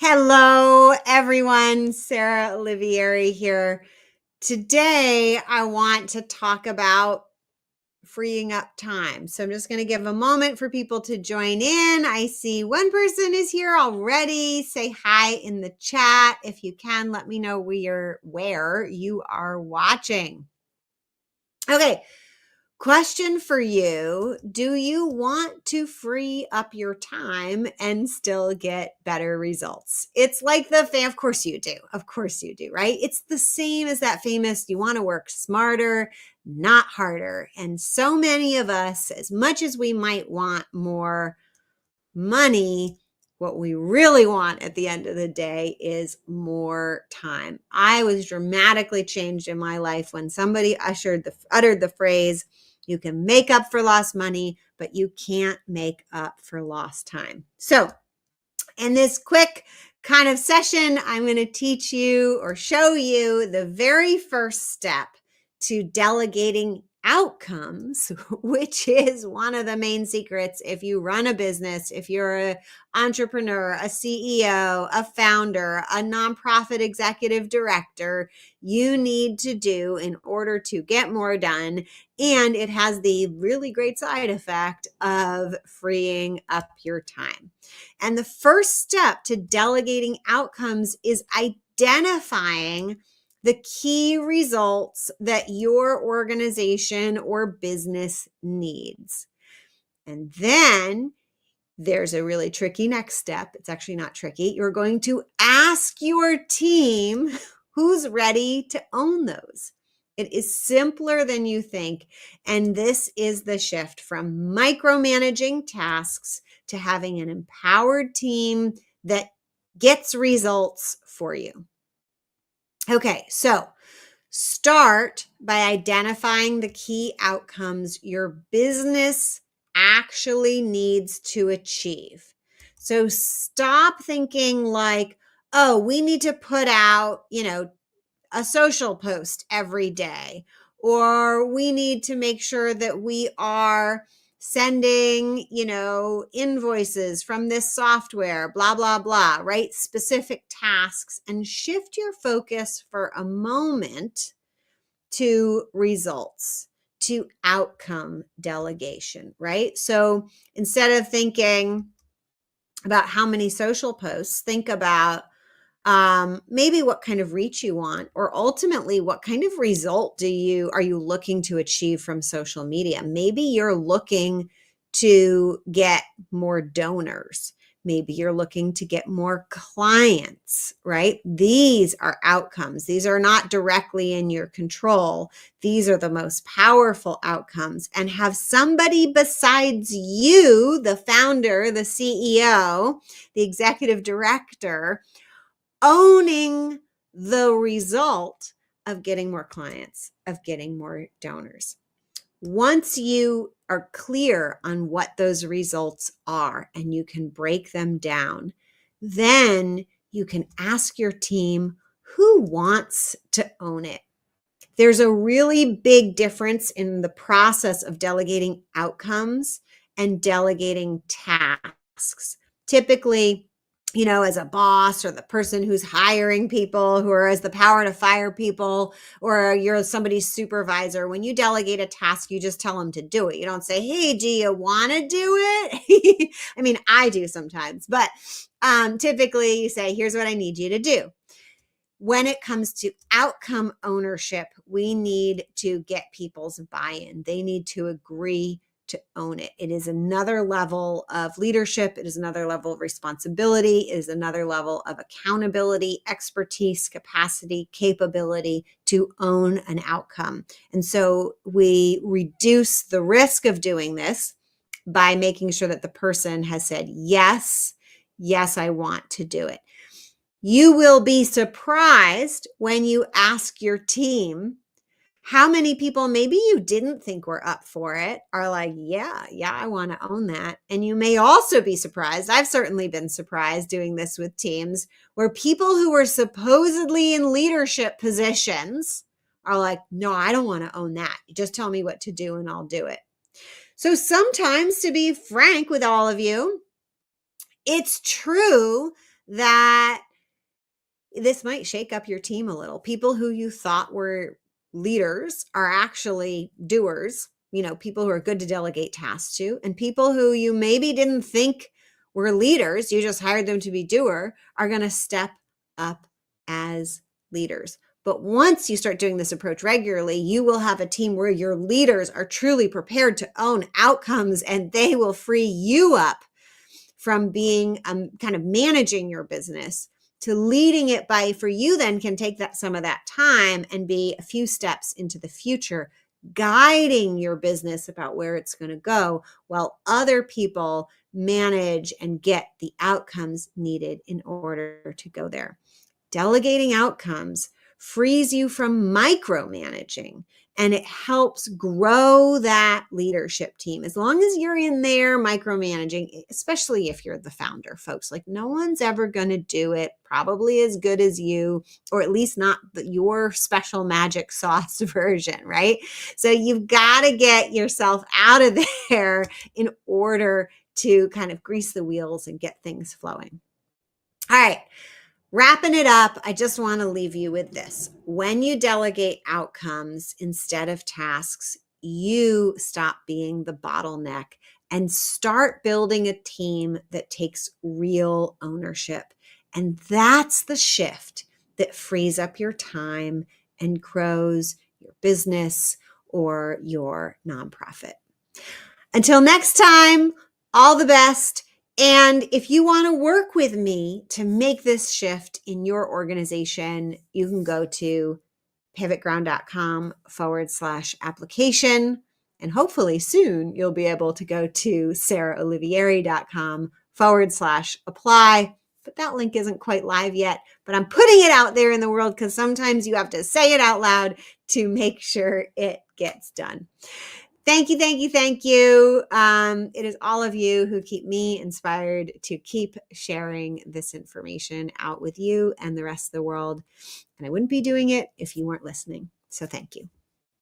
Hello, everyone. Sarah Olivieri here. Today, I want to talk about freeing up time. So I'm just going to give a moment for people to join in. I see one person is here already. Say hi in the chat. If you can, let me know where you are watching. Okay. Question for you. Do you want to free up your time and still get better results? It's like of course you do. Of course you do, right? It's the same as that famous, you want to work smarter, not harder. And so many of us, as much as we might want more money, what we really want at the end of the day is more time. I was dramatically changed in my life when somebody uttered the phrase, you can make up for lost money, but you can't make up for lost time. So in this quick kind of session, I'm going to teach you or show you the very first step to delegating outcomes, which is one of the main secrets. If you run a business, if you're an entrepreneur, a CEO, a founder, a nonprofit executive director, you need to do in order to get more done. And it has the really great side effect of freeing up your time. And the first step to delegating outcomes is identifying the key results that your organization or business needs. And then there's a really tricky next step. It's actually not tricky. You're going to ask your team who's ready to own those. It is simpler than you think. And this is the shift from micromanaging tasks to having an empowered team that gets results for you. Okay, so start by identifying the key outcomes your business actually needs to achieve. So stop thinking like, oh, we need to put out, a social post every day, or we need to make sure that we are sending, invoices from this software, blah, blah, blah, right? Specific tasks, and shift your focus for a moment to results, to outcome delegation, right? So instead of thinking about how many social posts, think about maybe what kind of reach you want, or ultimately what kind of result are you looking to achieve from social media? Maybe you're looking to get more donors. Maybe you're looking to get more clients, right? These are outcomes. These are not directly in your control. These are the most powerful outcomes. And have somebody besides you, the founder, the CEO, the executive director, owning the result of getting more clients, of getting more donors. Once you are clear on what those results are and you can break them down, then you can ask your team who wants to own it. There's a really big difference in the process of delegating outcomes and delegating tasks. Typically, as a boss or the person who's hiring people who has the power to fire people, or you're somebody's supervisor, when you delegate a task, you just tell them to do it. You don't say, hey, do you want to do it? I mean, I do sometimes, but typically you say, here's what I need you to do. When it comes to outcome ownership, we need to get people's buy-in. They need to agree to own it. It is another level of leadership. It is another level of responsibility. It is another level of accountability, expertise, capacity, capability to own an outcome. And so we reduce the risk of doing this by making sure that the person has said, yes, I want to do it. You will be surprised when you ask your team how many people maybe you didn't think were up for it are like, yeah, I want to own that. And you may also be surprised. I've certainly been surprised doing this with teams where people who were supposedly in leadership positions are like, no, I don't want to own that. Just tell me what to do and I'll do it. So sometimes, to be frank with all of you, it's true that this might shake up your team a little. People who you thought were leaders are actually doers, people who are good to delegate tasks to, and people who you maybe didn't think were leaders, you just hired them to be doer, are going to step up as leaders. But once you start doing this approach regularly, you will have a team where your leaders are truly prepared to own outcomes, and they will free you up from being kind of managing your business to leading it by, for you then can take that some of that time and be a few steps into the future, guiding your business about where it's going to go while other people manage and get the outcomes needed in order to go there. Delegating outcomes frees you from micromanaging, and it helps grow that leadership team. As long as you're in there micromanaging, especially if you're the founder, folks, like no one's ever going to do it probably as good as you, or at least not your special magic sauce version, right? So you've got to get yourself out of there in order to kind of grease the wheels and get things flowing. All right. Wrapping it up, I just want to leave you with this. When you delegate outcomes instead of tasks, you stop being the bottleneck and start building a team that takes real ownership. And that's the shift that frees up your time and grows your business or your nonprofit. Until next time, all the best. And if you want to work with me to make this shift in your organization, you can go to pivotground.com/application. And hopefully soon you'll be able to go to saraholivieri.com/apply. But that link isn't quite live yet, but I'm putting it out there in the world because sometimes you have to say it out loud to make sure it gets done. Thank you, thank you, thank you. It is all of you who keep me inspired to keep sharing this information out with you and the rest of the world. And I wouldn't be doing it if you weren't listening. So thank you.